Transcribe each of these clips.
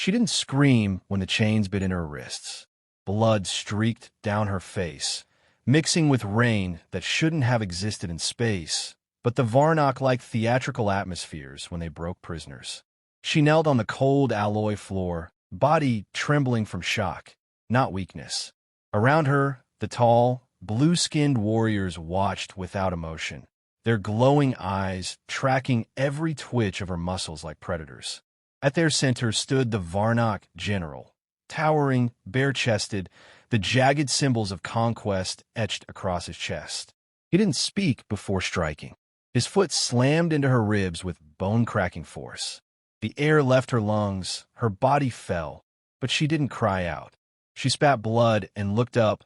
She didn't scream when the chains bit into her wrists. Blood streaked down her face, mixing with rain that shouldn't have existed in space, but the Varnok liked theatrical atmospheres when they broke prisoners. She knelt on the cold alloy floor, body trembling from shock, not weakness. Around her, the tall, blue-skinned warriors watched without emotion, their glowing eyes tracking every twitch of her muscles like predators. At their center stood the Varnok general, towering, bare-chested, the jagged symbols of conquest etched across his chest. He didn't speak before striking. His foot slammed into her ribs with bone-cracking force. The air left her lungs, her body fell, but she didn't cry out. She spat blood and looked up,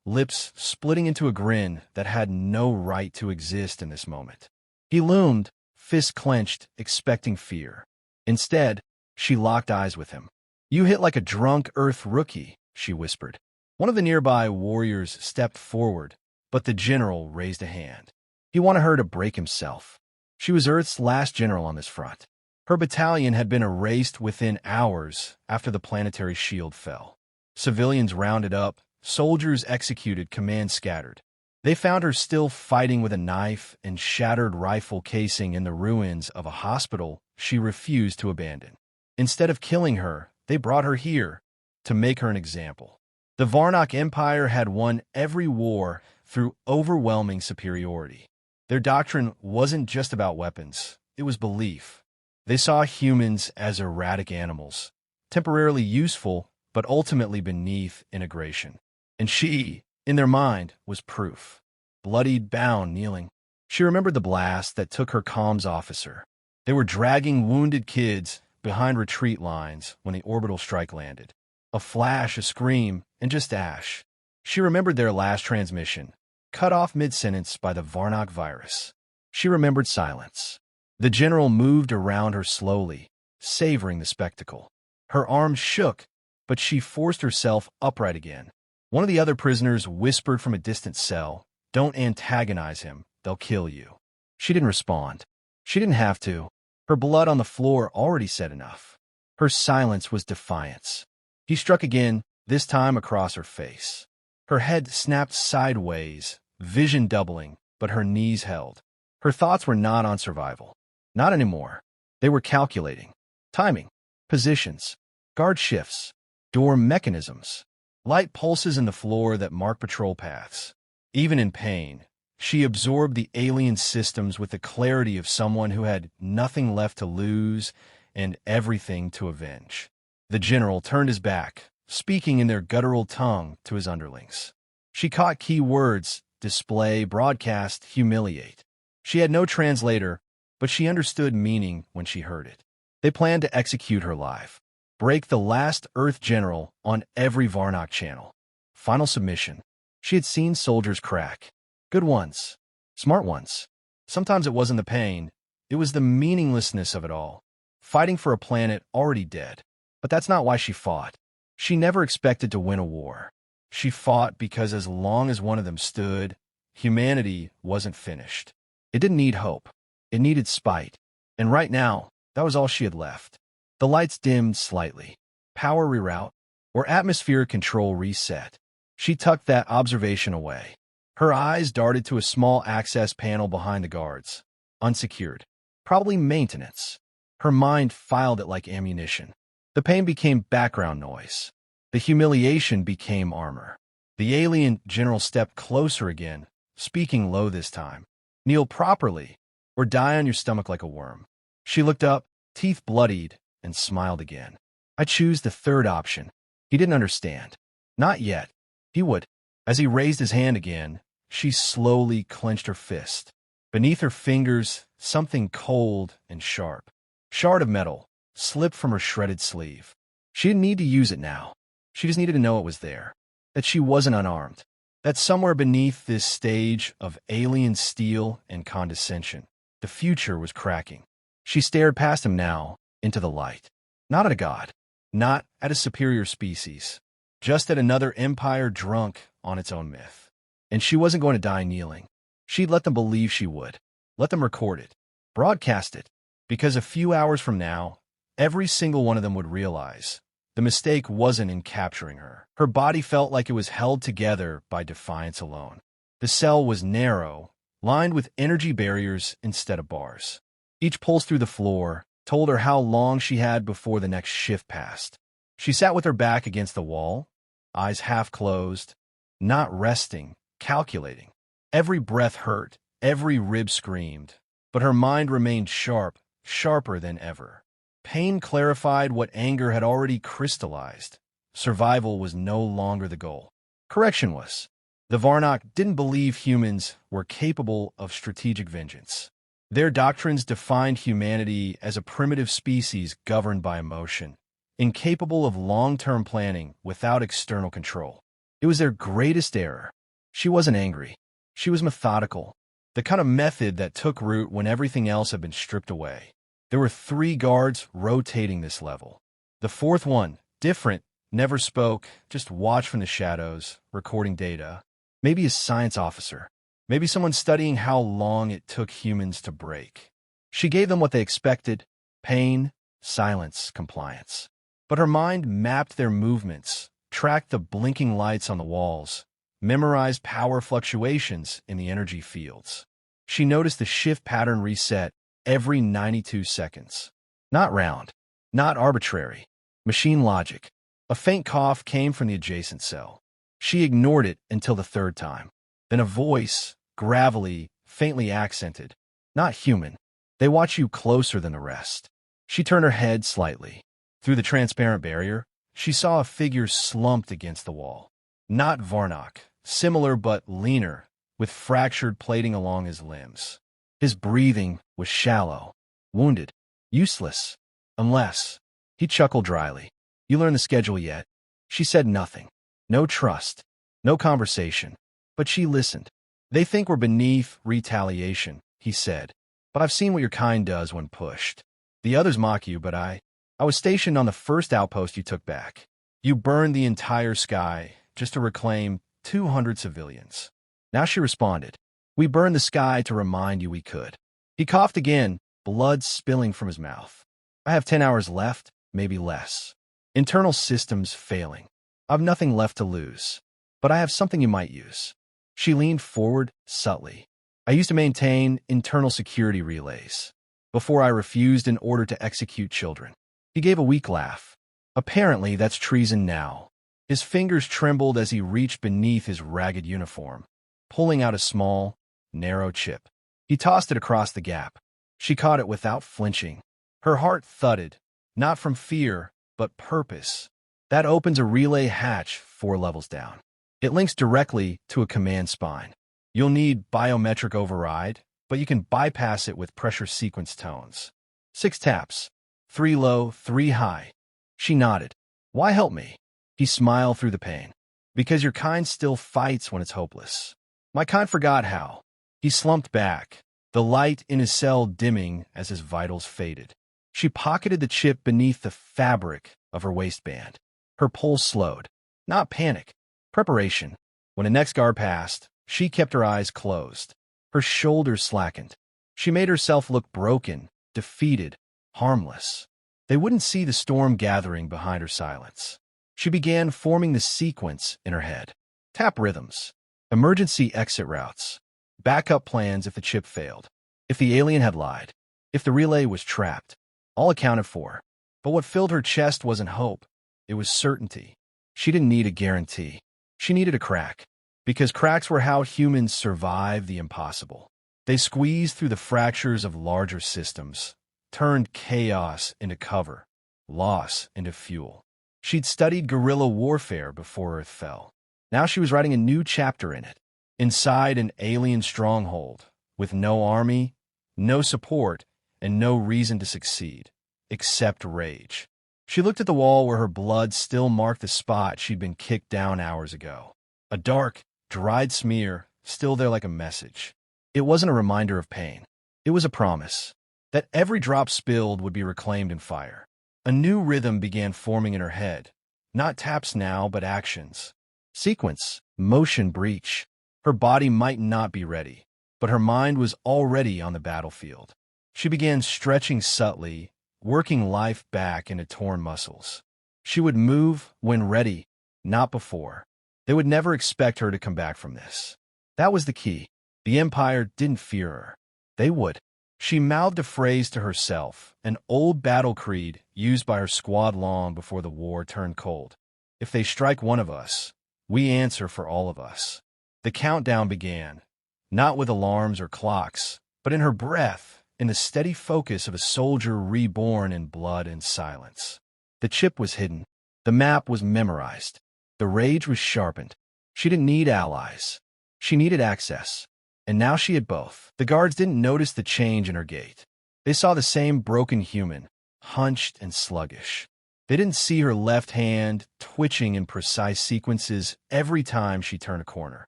lips splitting into a grin that had no right to exist in this moment. He loomed, fists clenched, expecting fear. Instead, she locked eyes with him. "You hit like a drunk Earth rookie," she whispered. One of the nearby warriors stepped forward, but the general raised a hand. He wanted her to break himself. She was Earth's last general on this front. Her battalion had been erased within hours after the planetary shield fell. Civilians rounded up, soldiers executed, command scattered. They found her still fighting with a knife and shattered rifle casing in the ruins of a hospital she refused to abandon. Instead of killing her, they brought her here to make her an example. The Varnok Empire had won every war through overwhelming superiority. Their doctrine wasn't just about weapons, it was belief. They saw humans as erratic animals, temporarily useful, but ultimately beneath integration. And she, in their mind, was proof. Bloodied, bound, kneeling. She remembered the blast that took her comms officer. They were dragging wounded kids behind retreat lines when the orbital strike landed. A flash, a scream, and just ash. She remembered their last transmission, cut off mid-sentence by the Varnok virus. She remembered silence. The general moved around her slowly, savoring the spectacle. Her arms shook, but she forced herself upright again. One of the other prisoners whispered from a distant cell, "Don't antagonize him, they'll kill you." She didn't respond. She didn't have to. Her blood on the floor already said enough. Her silence was defiance. He struck again, this time across her face. Her head snapped sideways, vision doubling, but her knees held. Her thoughts were not on survival. Not anymore. They were calculating. Timing. Positions. Guard shifts. Door mechanisms. Light pulses in the floor that mark patrol paths. Even in pain, she absorbed the alien systems with the clarity of someone who had nothing left to lose and everything to avenge. The general turned his back, speaking in their guttural tongue to his underlings. She caught key words: display, broadcast, humiliate. She had no translator, but she understood meaning when she heard it. They planned to execute her live. Break the last Earth general on every Varnok channel. Final submission. She had seen soldiers crack. Good ones. Smart ones. Sometimes it wasn't the pain. It was the meaninglessness of it all. Fighting for a planet already dead. But that's not why she fought. She never expected to win a war. She fought because as long as one of them stood, humanity wasn't finished. It didn't need hope. It needed spite. And right now, that was all she had left. The lights dimmed slightly. Power reroute, or atmospheric control reset. She tucked that observation away. Her eyes darted to a small access panel behind the guards. Unsecured. Probably maintenance. Her mind filed it like ammunition. The pain became background noise. The humiliation became armor. The alien general stepped closer again, speaking low this time. "Kneel properly, or die on your stomach like a worm." She looked up, teeth bloodied, and smiled again. "I choose the third option." He didn't understand. Not yet. He would. As he raised his hand again, she slowly clenched her fist. Beneath her fingers, something cold and sharp. Shard of metal slipped from her shredded sleeve. She didn't need to use it now. She just needed to know it was there. That she wasn't unarmed. That somewhere beneath this stage of alien steel and condescension, the future was cracking. She stared past him now, into the light. Not at a god. Not at a superior species. Just at another empire drunk on its own myth. And she wasn't going to die kneeling. She'd let them believe she would. Let them record it. Broadcast it. Because a few hours from now, every single one of them would realize the mistake wasn't in capturing her. Her body felt like it was held together by defiance alone. The cell was narrow, lined with energy barriers instead of bars. Each pulse through the floor told her how long she had before the next shift passed. She sat with her back against the wall, eyes half closed, not resting, calculating. Every breath hurt, every rib screamed, but her mind remained sharp, sharper than ever. Pain clarified what anger had already crystallized. Survival was no longer the goal. Correction was. The Varnok didn't believe humans were capable of strategic vengeance. Their doctrines defined humanity as a primitive species governed by emotion, incapable of long-term planning without external control. It was their greatest error. She wasn't angry. She was methodical, the kind of method that took root when everything else had been stripped away. There were 3 guards rotating this level. The 4th one, different, never spoke, just watched from the shadows, recording data. Maybe a science officer. Maybe someone studying how long it took humans to break. She gave them what they expected: pain, silence, compliance. But her mind mapped their movements, tracked the blinking lights on the walls, memorized power fluctuations in the energy fields. She noticed the shift pattern reset every 92 seconds. Not round, not arbitrary. Machine logic. A faint cough came from the adjacent cell. She ignored it until the 3rd time. Then a voice, gravelly, faintly accented. Not human. They watch you closer than the rest. She turned her head slightly. Through the transparent barrier, she saw a figure slumped against the wall. Not Varnok, similar but leaner, with fractured plating along his limbs. His breathing was shallow, wounded, useless. Unless, he chuckled dryly. You learned the schedule yet? She said nothing. No trust, no conversation. But she listened. They think we're beneath retaliation, he said. But I've seen what your kind does when pushed. The others mock you, but I was stationed on the first outpost you took back. You burned the entire sky just to reclaim 200 civilians. Now she responded. We burned the sky to remind you we could. He coughed again, blood spilling from his mouth. I have 10 hours left, maybe less. Internal systems failing. I've nothing left to lose. But I have something you might use. She leaned forward subtly. I used to maintain internal security relays before I refused an order to execute children. He gave a weak laugh. Apparently, that's treason now. His fingers trembled as he reached beneath his ragged uniform, pulling out a small, narrow chip. He tossed it across the gap. She caught it without flinching. Her heart thudded, not from fear, but purpose. That opens a relay hatch 4 levels down. It links directly to a command spine. You'll need biometric override, but you can bypass it with pressure sequence tones. 6 taps. 3 low, 3 high. She nodded. Why help me? He smiled through the pain. Because your kind still fights when it's hopeless. My kind forgot how. He slumped back, the light in his cell dimming as his vitals faded. She pocketed the chip beneath the fabric of her waistband. Her pulse slowed. Not panic. Preparation. When the next guard passed, she kept her eyes closed. Her shoulders slackened. She made herself look broken, defeated, harmless. They wouldn't see the storm gathering behind her silence. She began forming the sequence in her head. Tap rhythms. Emergency exit routes. Backup plans if the chip failed. If the alien had lied. If the relay was trapped. All accounted for. But what filled her chest wasn't hope. It was certainty. She didn't need a guarantee. She needed a crack. Because cracks were how humans survive the impossible. They squeezed through the fractures of larger systems, turned chaos into cover, loss into fuel. She'd studied guerrilla warfare before Earth fell. Now she was writing a new chapter in it, inside an alien stronghold, with no army, no support, and no reason to succeed, except rage. She looked at the wall where her blood still marked the spot she'd been kicked down hours ago. A dark, dried smear, still there like a message. It wasn't a reminder of pain. It was a promise that every drop spilled would be reclaimed in fire. A new rhythm began forming in her head. Not taps now, but actions. Sequence, motion breach. Her body might not be ready, but her mind was already on the battlefield. She began stretching subtly, working life back into torn muscles. She would move when ready, not before. They would never expect her to come back from this. That was the key. The Empire didn't fear her. They would. She mouthed a phrase to herself, an old battle creed used by her squad long before the war turned cold. If they strike one of us, we answer for all of us. The countdown began, not with alarms or clocks, but in her breath, in the steady focus of a soldier reborn in blood and silence. The chip was hidden. The map was memorized. The rage was sharpened. She didn't need allies. She needed access. And now she had both. The guards didn't notice the change in her gait. They saw the same broken human, hunched and sluggish. They didn't see her left hand twitching in precise sequences every time she turned a corner.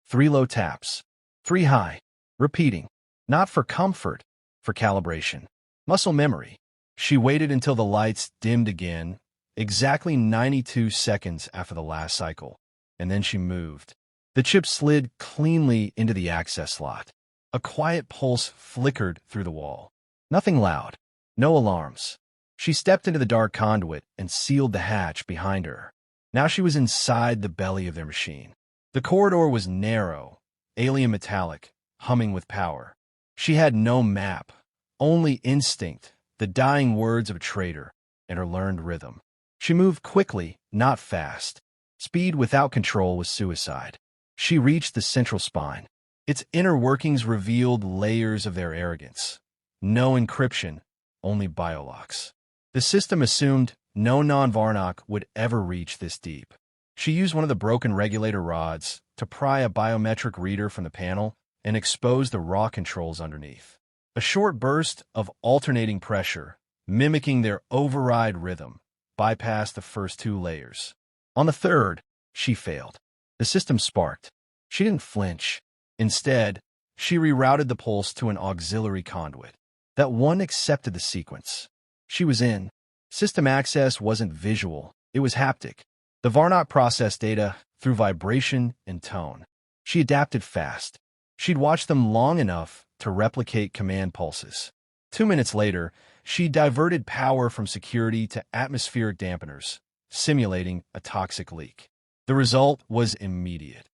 3 low taps, 3 high, repeating, not for comfort, for calibration. Muscle memory. She waited until the lights dimmed again, exactly 92 seconds after the last cycle, and then she moved. The chip slid cleanly into the access slot. A quiet pulse flickered through the wall. Nothing loud, no alarms. She stepped into the dark conduit and sealed the hatch behind her. Now she was inside the belly of their machine. The corridor was narrow, alien metallic, humming with power. She had no map, only instinct, the dying words of a traitor, and her learned rhythm. She moved quickly, not fast. Speed without control was suicide. She reached the central spine. Its inner workings revealed layers of their arrogance. No encryption, only biolocks. The system assumed no non-Varnok would ever reach this deep. She used one of the broken regulator rods to pry a biometric reader from the panel and expose the raw controls underneath. A short burst of alternating pressure, mimicking their override rhythm, bypassed the first 2 layers. On the third, she failed. The system sparked. She didn't flinch. Instead, she rerouted the pulse to an auxiliary conduit. That one accepted the sequence. She was in. System access wasn't visual, it was haptic. The Varnok processed data through vibration and tone. She adapted fast. She'd watched them long enough to replicate command pulses. 2 minutes later, she diverted power from security to atmospheric dampeners, simulating a toxic leak. The result was immediate.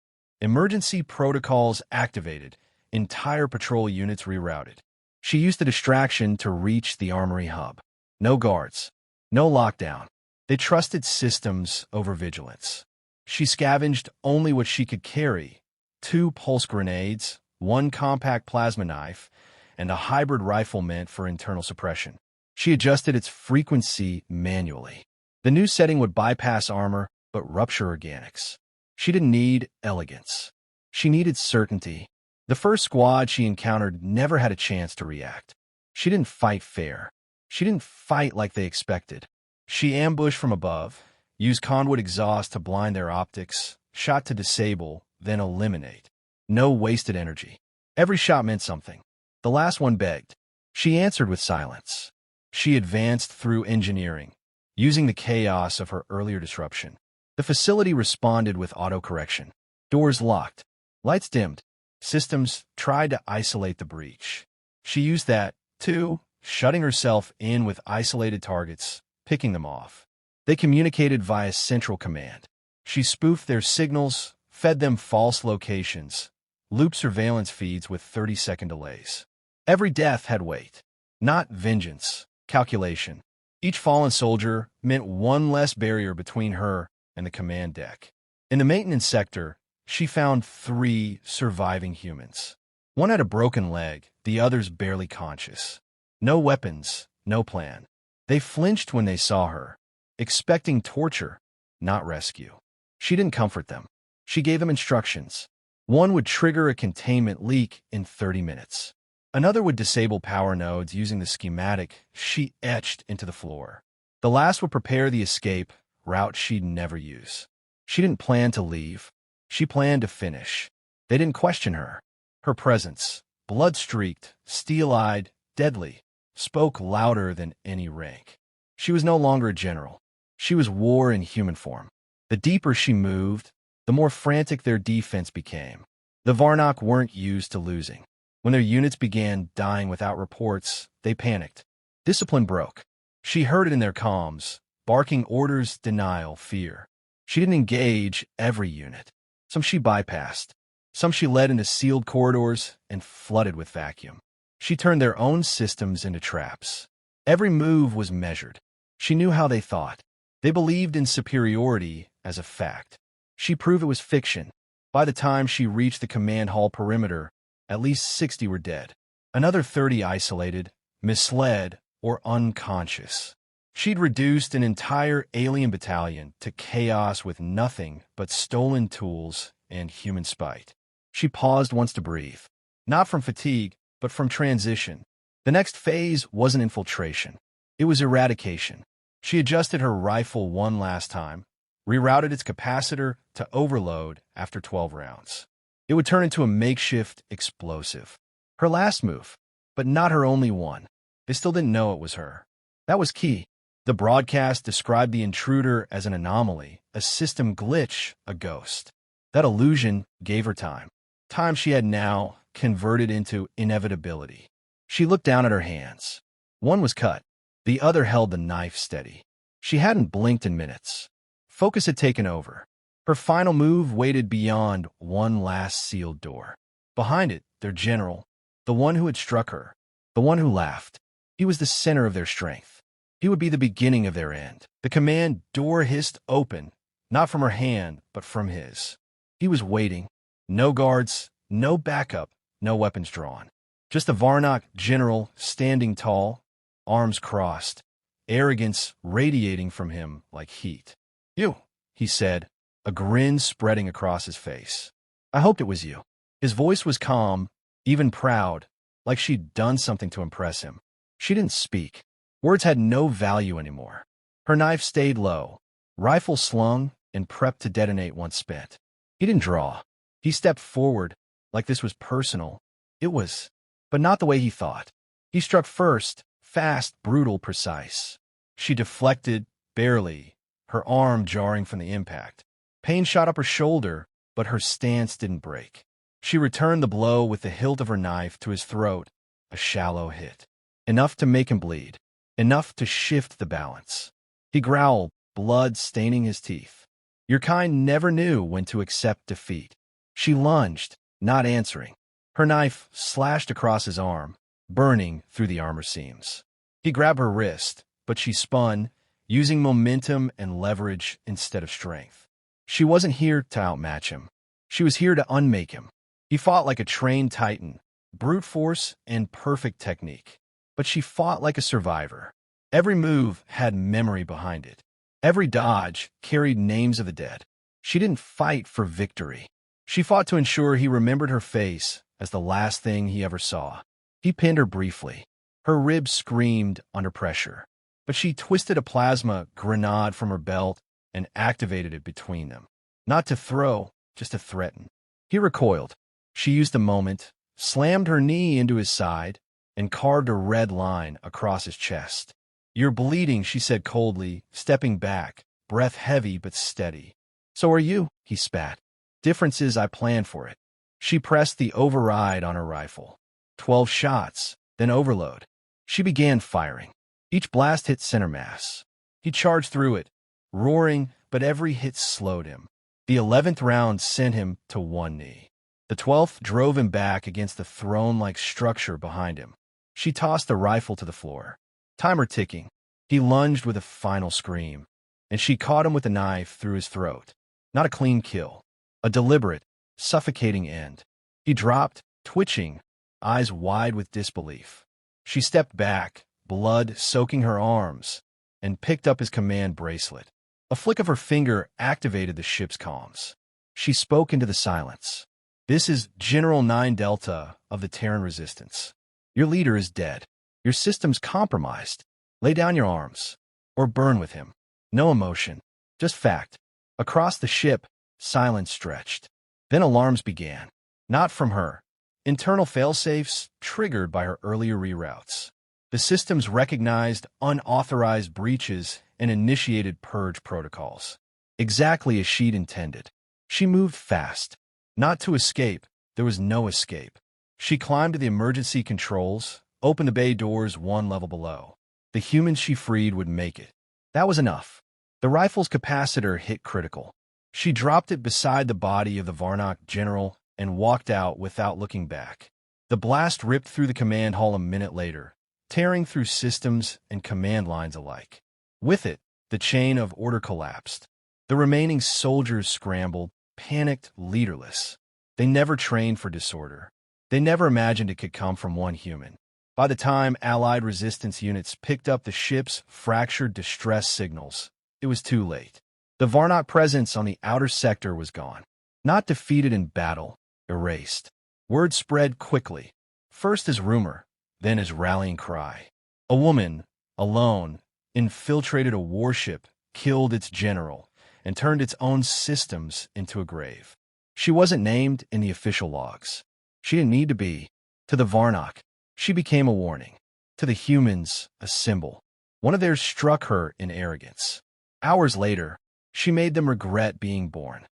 Emergency protocols activated, entire patrol units rerouted. She used the distraction to reach the armory hub. No guards, no lockdown. They trusted systems over vigilance. She scavenged only what she could carry: 2 pulse grenades, 1 compact plasma knife, and a hybrid rifle meant for internal suppression. She adjusted its frequency manually. The new setting would bypass armor, but rupture organics. She didn't need elegance. She needed certainty. The first squad she encountered never had a chance to react. She didn't fight fair. She didn't fight like they expected. She ambushed from above, used conduit exhaust to blind their optics, shot to disable, then eliminate. No wasted energy. Every shot meant something. The last one begged. She answered with silence. She advanced through engineering, using the chaos of her earlier disruption. The facility responded with autocorrection. Doors locked. Lights dimmed. Systems tried to isolate the breach. She used that, too, shutting herself in with isolated targets, picking them off. They communicated via central command. She spoofed their signals, fed them false locations, looped surveillance feeds with 30-second delays. Every death had weight, not vengeance, calculation. Each fallen soldier meant one less barrier between her and the command deck. In the maintenance sector, she found 3 surviving humans. One had a broken leg, the others barely conscious. No weapons, no plan. They flinched when they saw her, expecting torture, not rescue. She didn't comfort them. She gave them instructions. One would trigger a containment leak in 30 minutes. Another would disable power nodes using the schematic she etched into the floor. The last would prepare the escape route she'd never use. She didn't plan to leave. She planned to finish. They didn't question her. Her presence, blood-streaked, steel-eyed, deadly, spoke louder than any rank. She was no longer a general. She was war in human form. The deeper she moved, the more frantic their defense became. The Varnok weren't used to losing. When their units began dying without reports, they panicked. Discipline broke. She heard it in their comms, barking orders, denial, fear. She didn't engage every unit. Some she bypassed. Some she led into sealed corridors and flooded with vacuum. She turned their own systems into traps. Every move was measured. She knew how they thought. They believed in superiority as a fact. She proved it was fiction. By the time she reached the command hall perimeter, at least 60 were dead. Another 30 isolated, misled, or unconscious. She'd reduced an entire alien battalion to chaos with nothing but stolen tools and human spite. She paused once to breathe. Not from fatigue, but from transition. The next phase wasn't infiltration. It was eradication. She adjusted her rifle one last time, rerouted its capacitor to overload after 12 rounds. It would turn into a makeshift explosive. Her last move, but not her only one. They still didn't know it was her. That was key. The broadcast described the intruder as an anomaly, a system glitch, a ghost. That illusion gave her time. Time she had now converted into inevitability. She looked down at her hands. One was cut. The other held the knife steady. She hadn't blinked in minutes. Focus had taken over. Her final move waited beyond one last sealed door. Behind it, their general, the one who had struck her, the one who laughed. He was the center of their strength. He would be the beginning of their end. The command door hissed open, not from her hand, but from his. He was waiting. No guards, no backup, no weapons drawn. Just the Varnok general standing tall, arms crossed, arrogance radiating from him like heat. "You," he said, a grin spreading across his face. "I hoped it was you." His voice was calm, even proud, like she'd done something to impress him. She didn't speak. Words had no value anymore. Her knife stayed low, rifle slung and prepped to detonate once spent. He didn't draw. He stepped forward, like this was personal. It was, but not the way he thought. He struck first, fast, brutal, precise. She deflected, barely, her arm jarring from the impact. Pain shot up her shoulder, but her stance didn't break. She returned the blow with the hilt of her knife to his throat, a shallow hit. Enough to make him bleed. Enough to shift the balance. He growled, blood staining his teeth. Your kind never knew when to accept defeat. She lunged, not answering. Her knife slashed across his arm, burning through the armor seams. He grabbed her wrist, but she spun, using momentum and leverage instead of strength. She wasn't here to outmatch him. She was here to unmake him. He fought like a trained titan, brute force and perfect technique. But she fought like a survivor. Every move had memory behind it. Every dodge carried names of the dead. She didn't fight for victory. She fought to ensure he remembered her face as the last thing he ever saw. He pinned her briefly. Her ribs screamed under pressure. But she twisted a plasma grenade from her belt and activated it between them. Not to throw, just to threaten. He recoiled. She used the moment, slammed her knee into his side, and carved a red line across his chest. "You're bleeding," she said coldly, stepping back, breath heavy but steady. "So are you," he spat. "Difference is I planned for it." She pressed the override on her rifle. 12 shots, then overload. She began firing. Each blast hit center mass. He charged through it, roaring, but every hit slowed him. The 11th round sent him to one knee. The 12th drove him back against the throne-like structure behind him. She tossed the rifle to the floor. Timer ticking. He lunged with a final scream, and she caught him with the knife through his throat. Not a clean kill. A deliberate, suffocating end. He dropped, twitching, eyes wide with disbelief. She stepped back, blood soaking her arms, and picked up his command bracelet. A flick of her finger activated the ship's comms. She spoke into the silence. "This is General 9 Delta of the Terran Resistance. Your leader is dead. Your system's compromised. Lay down your arms, or burn with him." No emotion, just fact. Across the ship, silence stretched. Then alarms began. Not from her. Internal failsafes triggered by her earlier reroutes. The systems recognized unauthorized breaches and initiated purge protocols. Exactly as she'd intended. She moved fast. Not to escape. There was no escape. She climbed to the emergency controls, opened the bay doors one level below. The humans she freed would make it. That was enough. The rifle's capacitor hit critical. She dropped it beside the body of the Varnok general and walked out without looking back. The blast ripped through the command hall a minute later, tearing through systems and command lines alike. With it, the chain of order collapsed. The remaining soldiers scrambled, panicked, leaderless. They never trained for disorder. They never imagined it could come from one human. By the time Allied resistance units picked up the ship's fractured distress signals, it was too late. The Varnok presence on the outer sector was gone. Not defeated in battle, erased. Word spread quickly, first as rumor, then as rallying cry. A woman, alone, infiltrated a warship, killed its general, and turned its own systems into a grave. She wasn't named in the official logs. She didn't need to be. To the Varnok, she became a warning. To the humans, a symbol. One of theirs struck her in arrogance. Hours later, she made them regret being born.